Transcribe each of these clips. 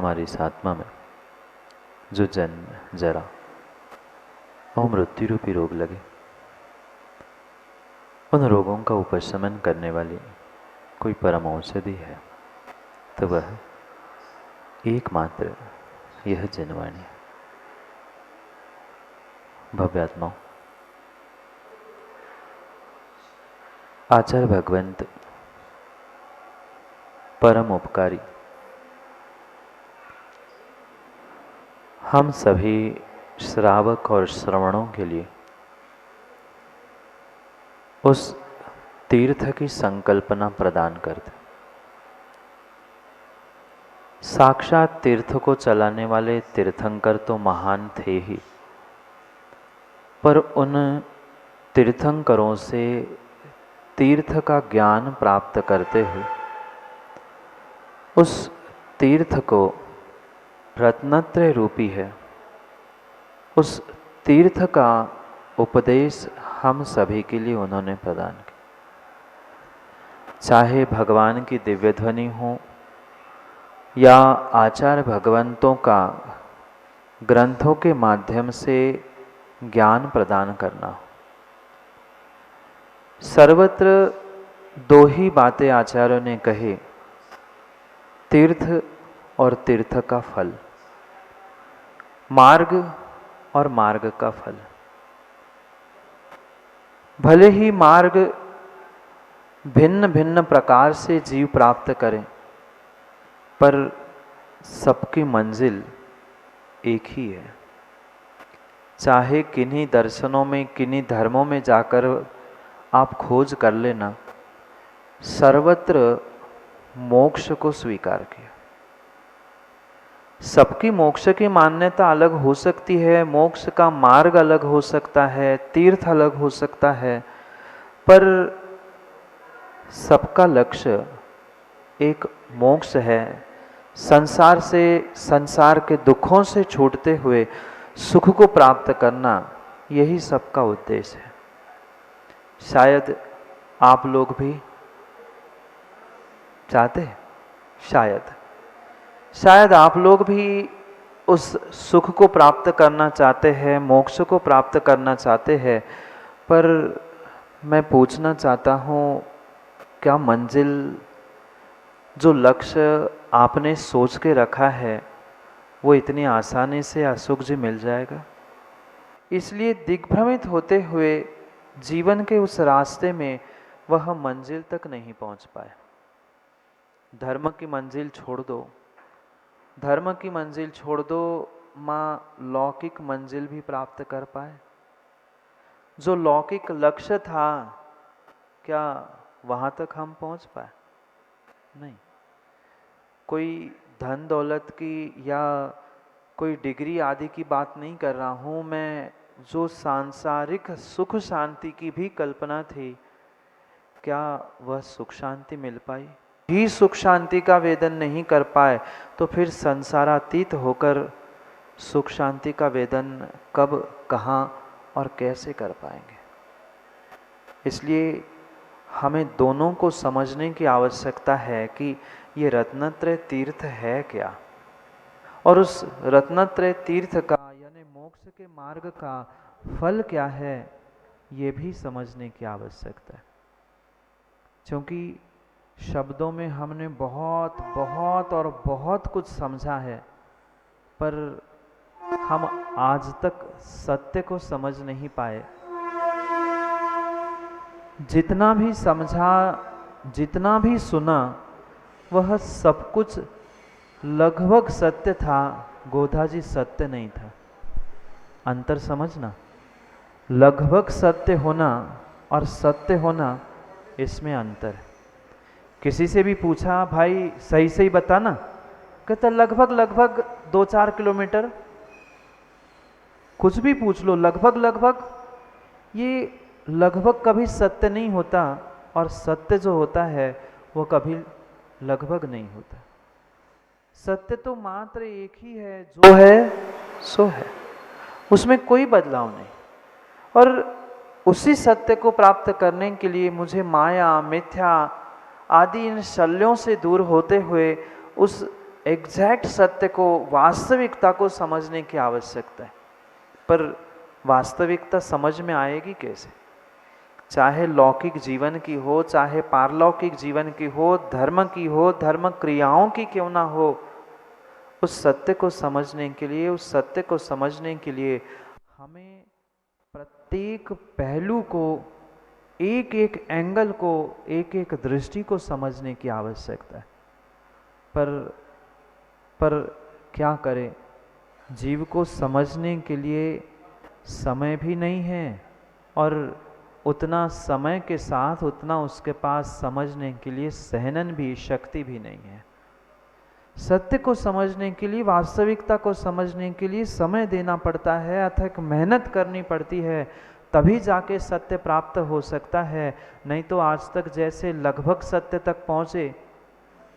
हमारी इस आत्मा में जो जन्म, जरा और मृत्यु रूपी रोग लगे, उन रोगों का उपशमन करने वाली कोई परम औषधि है तो वह एकमात्र यह जनवाणी है। भव्यात्माओं, आचार्य भगवंत परम उपकारी हम सभी श्रावक और श्रवणों के लिए उस तीर्थ की संकल्पना प्रदान करते। साक्षात तीर्थ को चलाने वाले तीर्थंकर तो महान थे ही, पर उन तीर्थंकरों से तीर्थ का ज्ञान प्राप्त करते हुए उस तीर्थ को रत्नत्रय रूपी है, उस तीर्थ का उपदेश हम सभी के लिए उन्होंने प्रदान किया। चाहे भगवान की दिव्य ध्वनि हो या आचार्य भगवंतों का ग्रंथों के माध्यम से ज्ञान प्रदान करना हो, सर्वत्र दो ही बातें आचार्यों ने कहे, तीर्थ और तीर्थ का फल, मार्ग और मार्ग का फल। भले ही मार्ग भिन्न भिन्न प्रकार से जीव प्राप्त करें, पर सबकी मंजिल एक ही है। चाहे किन्हीं दर्शनों में, किन्हीं धर्मों में जाकर आप खोज कर लेना, सर्वत्र मोक्ष को स्वीकार किया। सबकी मोक्ष की मान्यता अलग हो सकती है, मोक्ष का मार्ग अलग हो सकता है, तीर्थ अलग हो सकता है, पर सबका लक्ष्य एक मोक्ष है। संसार से, संसार के दुखों से छूटते हुए सुख को प्राप्त करना, यही सबका उद्देश्य है। शायद आप लोग भी चाहते हैं, शायद आप लोग भी उस सुख को प्राप्त करना चाहते हैं, मोक्ष को प्राप्त करना चाहते हैं, पर मैं पूछना चाहता हूँ, क्या मंजिल, जो लक्ष्य आपने सोच के रखा है, वो इतनी आसानी से असुख जी मिल जाएगा? इसलिए दिग्भ्रमित होते हुए जीवन के उस रास्ते में वह मंजिल तक नहीं पहुंच पाए। धर्म की मंजिल छोड़ दो, धर्म की मंजिल छोड़ दो, माँ लौकिक मंजिल भी प्राप्त कर पाए? जो लौकिक लक्ष्य था, क्या वहाँ तक हम पहुँच पाए? नहीं। कोई धन दौलत की या कोई डिग्री आदि की बात नहीं कर रहा हूँ मैं। जो सांसारिक सुख शांति की भी कल्पना थी, क्या वह सुख शांति मिल पाई? ही सुख शांति का वेदन नहीं कर पाए तो फिर संसारातीत होकर सुख शांति का वेदन कब, कहाँ और कैसे कर पाएंगे? इसलिए हमें दोनों को समझने की आवश्यकता है कि ये रत्नत्रय तीर्थ है क्या, और उस रत्नत्रय तीर्थ का यानी मोक्ष के मार्ग का फल क्या है, ये भी समझने की आवश्यकता है। क्योंकि शब्दों में हमने बहुत बहुत और बहुत कुछ समझा है, पर हम आज तक सत्य को समझ नहीं पाए। जितना भी समझा, जितना भी सुना, वह सब कुछ लगभग सत्य था, गोधा जी सत्य नहीं था। अंतर समझना, लगभग सत्य होना और सत्य होना, इसमें अंतर है। किसी से भी पूछा, भाई सही सही बताना, कहता लगभग लगभग 2-4 किलोमीटर। कुछ भी पूछ लो, लगभग लगभग। ये लगभग कभी सत्य नहीं होता, और सत्य जो होता है वो कभी लगभग नहीं होता। सत्य तो मात्र एक ही है, जो है सो है, उसमें कोई बदलाव नहीं। और उसी सत्य को प्राप्त करने के लिए मुझे माया, मिथ्या आदि इन शल्यों से दूर होते हुए उस एग्जैक्ट सत्य को, वास्तविकता को समझने की आवश्यकता है। पर वास्तविकता समझ में आएगी कैसे? चाहे लौकिक जीवन की हो, चाहे पारलौकिक जीवन की हो, धर्म की हो, धर्म क्रियाओं की क्यों ना हो, उस सत्य को समझने के लिए, उस सत्य को समझने के लिए हमें प्रत्येक पहलू को, एक एक एंगल को, एक एक दृष्टि को समझने की आवश्यकता है। पर क्या करें, जीव को समझने के लिए समय भी नहीं है और उतना समय के साथ उतना उसके पास समझने के लिए सहनन भी, शक्ति भी नहीं है। सत्य को समझने के लिए, वास्तविकता को समझने के लिए समय देना पड़ता है, अथक मेहनत करनी पड़ती है, तभी जाके सत्य प्राप्त हो सकता है। नहीं तो आज तक जैसे लगभग सत्य तक पहुँचे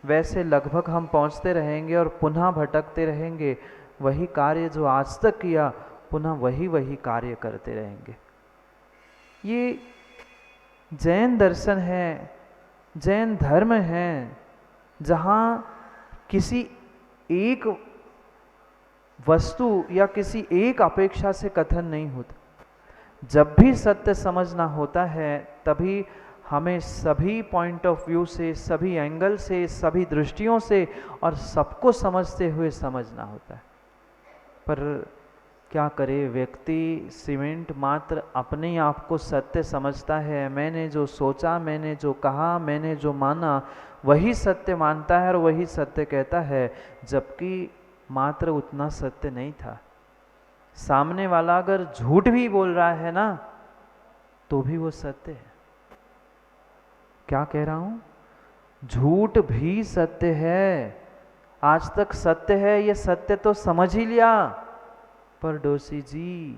वैसे लगभग हम पहुँचते रहेंगे और पुनः भटकते रहेंगे। वही कार्य जो आज तक किया पुनः वही कार्य करते रहेंगे। ये जैन दर्शन है, जैन धर्म है, जहाँ किसी एक वस्तु या किसी एक अपेक्षा से कथन नहीं होता। जब भी सत्य समझना होता है तभी हमें सभी पॉइंट ऑफ व्यू से, सभी एंगल से, सभी दृष्टियों से और सबको समझते हुए समझना होता है। पर क्या करे, व्यक्ति सीमेंट मात्र अपने आप को सत्य समझता है। मैंने जो सोचा, मैंने जो कहा, मैंने जो माना, वही सत्य मानता है और वही सत्य कहता है, जबकि मात्र उतना सत्य नहीं था। सामने वाला अगर झूठ भी बोल रहा है ना, तो भी वो सत्य है। क्या कह रहा हूं? झूठ भी सत्य है। आज तक सत्य है, ये सत्य तो समझ ही लिया। पर डोसी जी,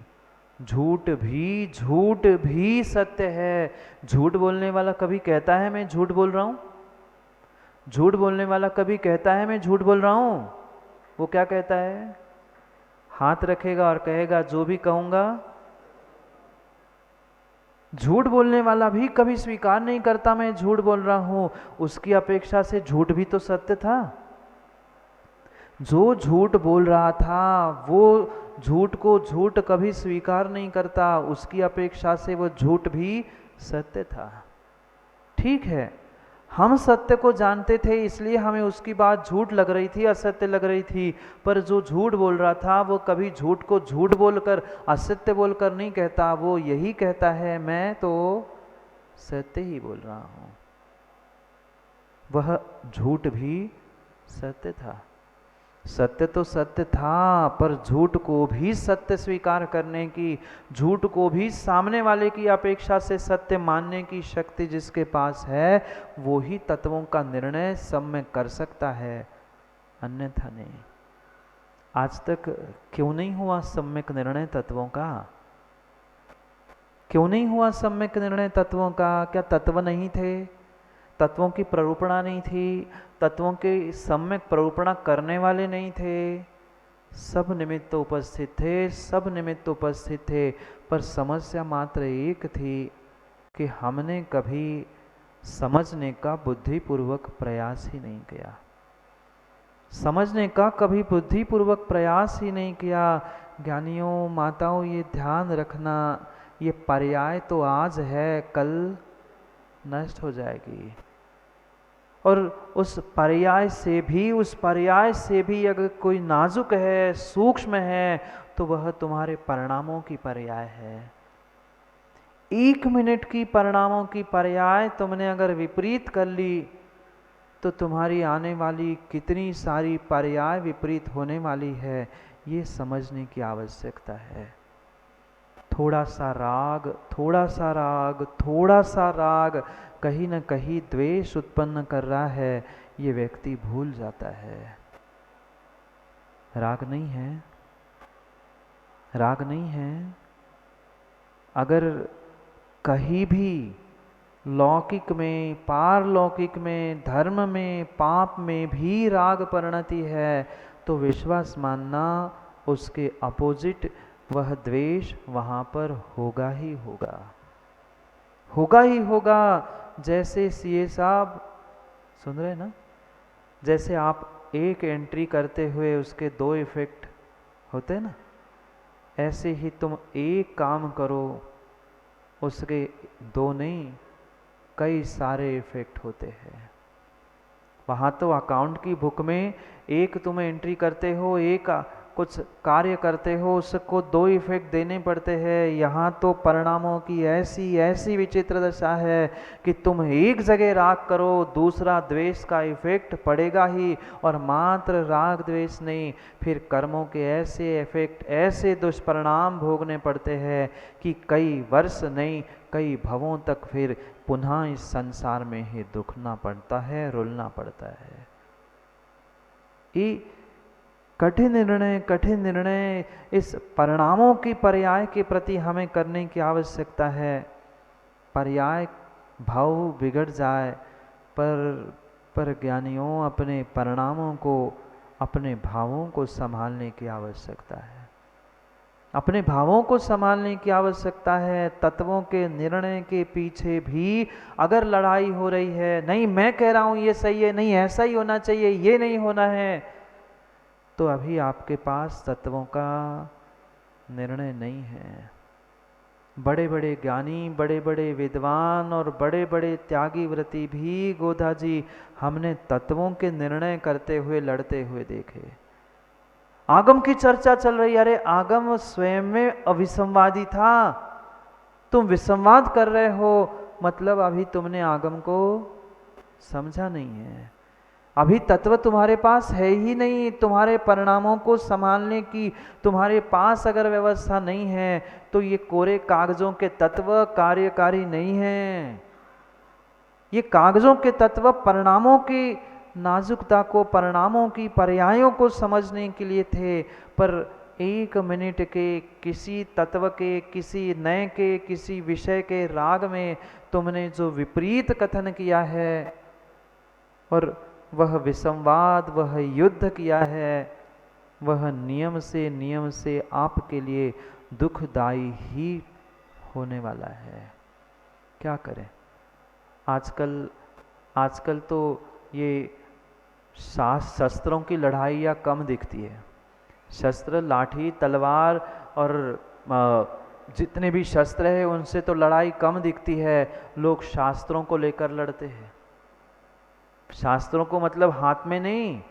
झूठ भी सत्य है। झूठ बोलने वाला कभी कहता है मैं झूठ बोल रहा हूं? झूठ बोलने वाला कभी कहता है मैं झूठ बोल रहा हूं? वो क्या कहता है? हाथ रखेगा और कहेगा जो भी कहूंगा। झूठ बोलने वाला भी कभी स्वीकार नहीं करता मैं झूठ बोल रहा हूं। उसकी अपेक्षा से झूठ भी तो सत्य था। जो झूठ बोल रहा था वो झूठ को झूठ कभी स्वीकार नहीं करता, उसकी अपेक्षा से वो झूठ भी सत्य था। ठीक है, हम सत्य को जानते थे इसलिए हमें उसकी बात झूठ लग रही थी, असत्य लग रही थी। पर जो झूठ बोल रहा था वो कभी झूठ को झूठ बोलकर, असत्य बोलकर नहीं कहता। वो यही कहता है मैं तो सत्य ही बोल रहा हूं। वह झूठ भी सत्य था। सत्य तो सत्य था, पर झूठ को भी सत्य स्वीकार करने की, झूठ को भी सामने वाले की अपेक्षा से सत्य मानने की शक्ति जिसके पास है, वो ही तत्वों का निर्णय सब में कर सकता है, अन्यथा नहीं। आज तक क्यों नहीं हुआ सम्यक निर्णय तत्वों का? क्यों नहीं हुआ सम्यक निर्णय तत्वों का? क्या तत्व नहीं थे? तत्वों की प्ररूपणा नहीं थी? तत्वों के सम्यक प्ररूपणा करने वाले नहीं थे? सब निमित्त उपस्थित थे, सब निमित्त उपस्थित थे। पर समस्या मात्र एक थी कि हमने कभी समझने का बुद्धिपूर्वक प्रयास ही नहीं किया। समझने का कभी बुद्धिपूर्वक प्रयास ही नहीं किया। ज्ञानियों, माताओं, ये ध्यान रखना, ये पर्याय तो आज है, कल नष्ट हो जाएगी। और उस पर्याय से भी अगर कोई नाजुक है, सूक्ष्म है, तो वह तुम्हारे परिणामों की पर्याय है। 1 मिनट की परिणामों की पर्याय तुमने अगर विपरीत कर ली तो तुम्हारी आने वाली कितनी सारी पर्याय विपरीत होने वाली है, ये समझने की आवश्यकता है। थोड़ा सा राग, थोड़ा सा राग, थोड़ा सा राग कहीं न कहीं द्वेष उत्पन्न कर रहा है, ये व्यक्ति भूल जाता है। राग नहीं है, राग नहीं है। अगर कहीं भी लौकिक में, पारलौकिक में, धर्म में, पाप में भी राग परिणति है, तो विश्वास मानना उसके अपोजिट वह द्वेष वहाँ पर होगा ही होगा, होगा ही होगा। जैसे सीए साहब सुन रहे ना, जैसे आप एक एंट्री करते हुए उसके दो इफेक्ट होते हैं ना, ऐसे ही तुम एक काम करो, उसके दो नहीं कई सारे इफेक्ट होते हैं। वहाँ तो अकाउंट की बुक में एक तुम एंट्री करते हो, एक कुछ कार्य करते हो, उसको दो इफेक्ट देने पड़ते हैं। यहाँ तो परिणामों की ऐसी ऐसी विचित्र दशा है कि तुम एक जगह राग करो, दूसरा द्वेष का इफेक्ट पड़ेगा ही, और मात्र राग द्वेष नहीं, फिर कर्मों के ऐसे इफेक्ट, ऐसे दुष्परिणाम भोगने पड़ते हैं कि कई वर्ष नहीं कई भवों तक फिर पुनः इस संसार में ही दुखना पड़ता है, रुलना पड़ता है। ये कठिन निर्णय इस परिणामों की पर्याय के प्रति हमें करने की आवश्यकता है। पर्याय भाव बिगड़ जाए, पर ज्ञानियों अपने परिणामों को, अपने भावों को संभालने की आवश्यकता है। अपने भावों को संभालने की आवश्यकता है। तत्वों के निर्णय के पीछे भी अगर लड़ाई हो रही है, नहीं मैं कह रहा हूं ये सही है, नहीं ऐसा ही होना चाहिए, ये नहीं होना है, तो अभी आपके पास तत्वों का निर्णय नहीं है। बड़े बड़े ज्ञानी, बड़े बड़े विद्वान और बड़े बड़े त्यागी व्रती भी गोधा जी हमने तत्वों के निर्णय करते हुए, लड़ते हुए देखे। आगम की चर्चा चल रही, अरे आगम स्वयं में अविसंवादी था, तुम विसंवाद कर रहे हो, मतलब अभी तुमने आगम को समझा नहीं है। अभी तत्व तुम्हारे पास है ही नहीं। तुम्हारे परिणामों को संभालने की तुम्हारे पास अगर व्यवस्था नहीं है तो ये कोरे कागजों के तत्व कार्यकारी नहीं है। ये कागजों के तत्व परिणामों की नाजुकता को, परिणामों की पर्यायों को समझने के लिए थे, पर एक मिनट के किसी तत्व के, किसी नए के, किसी विषय के राग में तुमने जो विपरीत कथन किया है और वह विसंवाद, वह युद्ध किया है, वह नियम से आपके लिए दुखदाई ही होने वाला है। क्या करें? आजकल तो ये शस्त्रों की लड़ाइयाँ कम दिखती है। शस्त्र, लाठी, तलवार और जितने भी शस्त्र है उनसे तो लड़ाई कम दिखती है। लोग शास्त्रों को लेकर लड़ते हैं। शास्त्रों को मतलब हाथ में नहीं,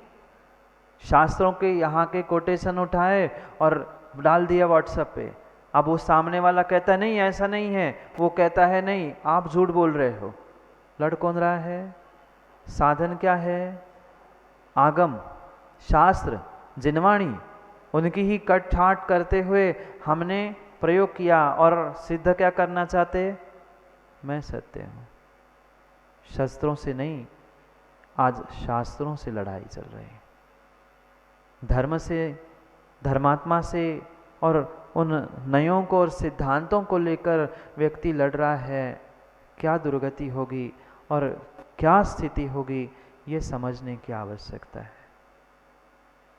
शास्त्रों के यहाँ के कोटेशन उठाए और डाल दिया व्हाट्सएप पे। अब वो सामने वाला कहता है नहीं ऐसा नहीं है, वो कहता है नहीं आप झूठ बोल रहे हो। लड़ कौन रहा है? साधन क्या है? आगम, शास्त्र, जिनवाणी, उनकी ही कट छाट करते हुए हमने प्रयोग किया और सिद्ध क्या करना चाहते? मैं सत्य हूँ। शस्त्रों से नहीं, आज शास्त्रों से लड़ाई चल रही है। धर्म से, धर्मात्मा से और उन नयों को और सिद्धांतों को लेकर व्यक्ति लड़ रहा है। क्या दुर्गति होगी और क्या स्थिति होगी, ये समझने की आवश्यकता है।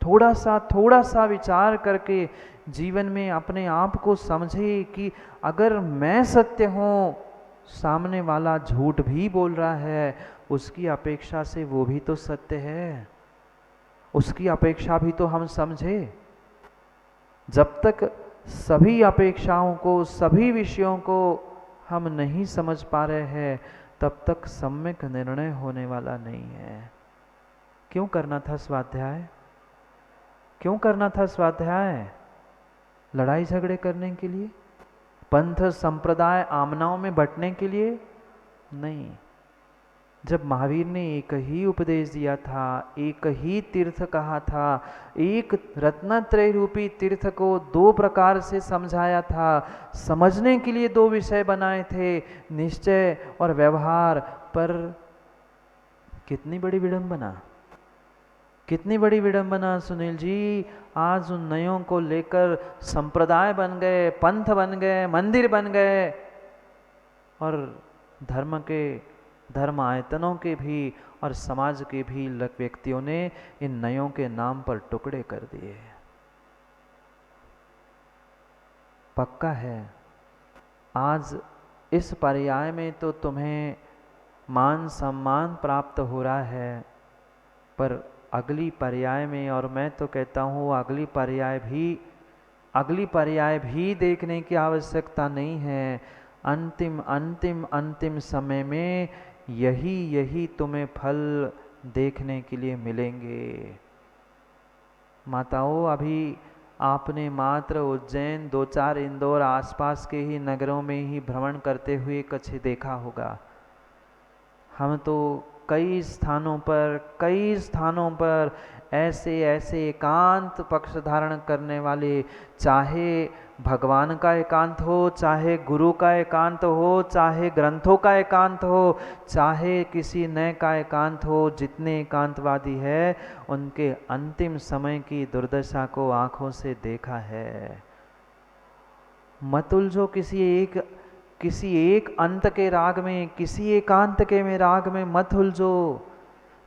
थोड़ा सा विचार करके जीवन में अपने आप को समझे कि अगर मैं सत्य हूँ, सामने वाला झूठ भी बोल रहा है, उसकी अपेक्षा से वो भी तो सत्य है, उसकी अपेक्षा भी तो हम समझे। जब तक सभी अपेक्षाओं को, सभी विषयों को हम नहीं समझ पा रहे हैं, तब तक सम्यक निर्णय होने वाला नहीं है। क्यों करना था स्वाध्याय? क्यों करना था स्वाध्याय? लड़ाई झगड़े करने के लिए? पंथ संप्रदाय आमनाओं में बंटने के लिए नहीं। जब महावीर ने एक ही उपदेश दिया था, एक ही तीर्थ कहा था, एक रत्नत्रय रूपी तीर्थ को दो प्रकार से समझाया था, समझने के लिए दो विषय बनाए थे, निश्चय और व्यवहार, पर कितनी बड़ी विडंबना, कितनी बड़ी विडंबना सुनील जी। आज उन नयों को लेकर संप्रदाय बन गए, पंथ बन गए, मंदिर बन गए, और धर्म आयतनों के भी और समाज के भी व्यक्तियों ने इन नयों के नाम पर टुकड़े कर दिए। पक्का है आज इस पर्याय में तो तुम्हें मान सम्मान प्राप्त हो रहा है, पर अगली पर्याय में, और मैं तो कहता हूँ अगली पर्याय भी देखने की आवश्यकता नहीं है। अंतिम अंतिम अंतिम समय में यही तुम्हें फल देखने के लिए मिलेंगे। माताओं, अभी आपने मात्र उज्जैन, 2-4 इंदौर आसपास के ही नगरों में ही भ्रमण करते हुए कच्छ देखा होगा। हम तो कई स्थानों पर ऐसे एकांत पक्ष धारण करने वाले, चाहे भगवान का एकांत हो, चाहे गुरु का एकांत हो, चाहे ग्रंथों का एकांत हो, चाहे किसी नए का एकांत हो, जितने एकांतवादी है उनके अंतिम समय की दुर्दशा को आंखों से देखा है। मत उलझो किसी एक अंत के राग में, किसी एकांत के में राग में मत उलझो।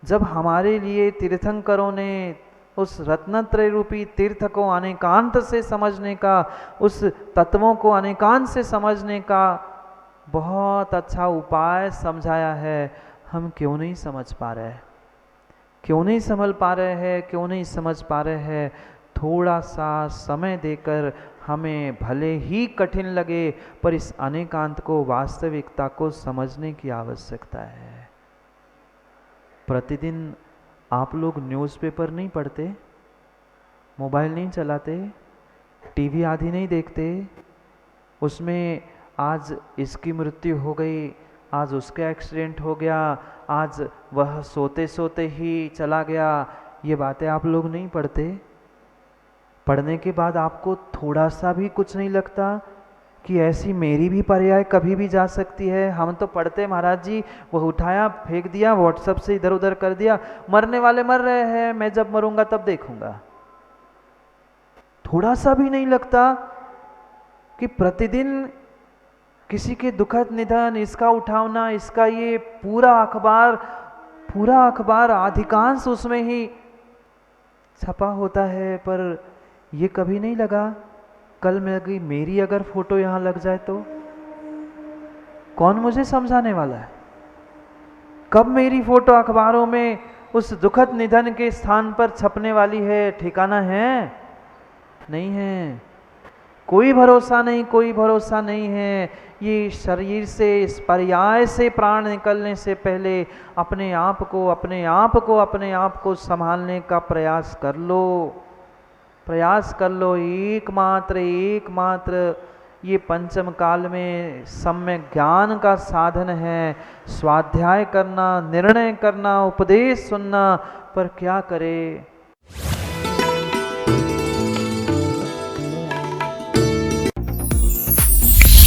जब हमारे लिए तीर्थंकरों ने उस रत्नत्रय रूपी तीर्थ को अनेकांत से समझने का, उस तत्वों को अनेकांत से समझने का बहुत अच्छा उपाय समझाया है, हम क्यों नहीं समझ पा रहे हैं? क्यों नहीं समझ पा रहे हैं? थोड़ा सा समय देकर, हमें भले ही कठिन लगे पर इस अनेकांत को, वास्तविकता को समझने की आवश्यकता है। प्रतिदिन आप लोग न्यूज़पेपर नहीं पढ़ते, मोबाइल नहीं चलाते, टीवी आदि नहीं देखते, उसमें आज इसकी मृत्यु हो गई, आज उसका एक्सीडेंट हो गया, आज वह सोते सोते ही चला गया, ये बातें आप लोग नहीं पढ़ते? पढ़ने के बाद आपको थोड़ा सा भी कुछ नहीं लगता कि ऐसी मेरी भी पर्याय कभी भी जा सकती है? हम तो पढ़ते महाराज जी, वह उठाया फेंक दिया, व्हाट्सएप से इधर उधर कर दिया, मरने वाले मर रहे हैं, मैं जब मरूंगा तब देखूंगा। थोड़ा सा भी नहीं लगता कि प्रतिदिन किसी के दुखद निधन, इसका उठावना, इसका ये पूरा अखबार अधिकांश उसमें ही छपा होता है, पर ये कभी नहीं लगा कल मेरी अगर फोटो यहां लग जाए तो कौन मुझे समझाने वाला है? कब मेरी फोटो अखबारों में उस दुखद निधन के स्थान पर छपने वाली है? ठिकाना है? नहीं है। कोई भरोसा नहीं है। ये शरीर से, इस पर्याय से प्राण निकलने से पहले अपने आप को संभालने का प्रयास कर लो। एकमात्र ये पंचम काल में सम्यक ज्ञान का साधन है। स्वाध्याय करना, निर्णय करना, उपदेश सुनना, पर क्या करे?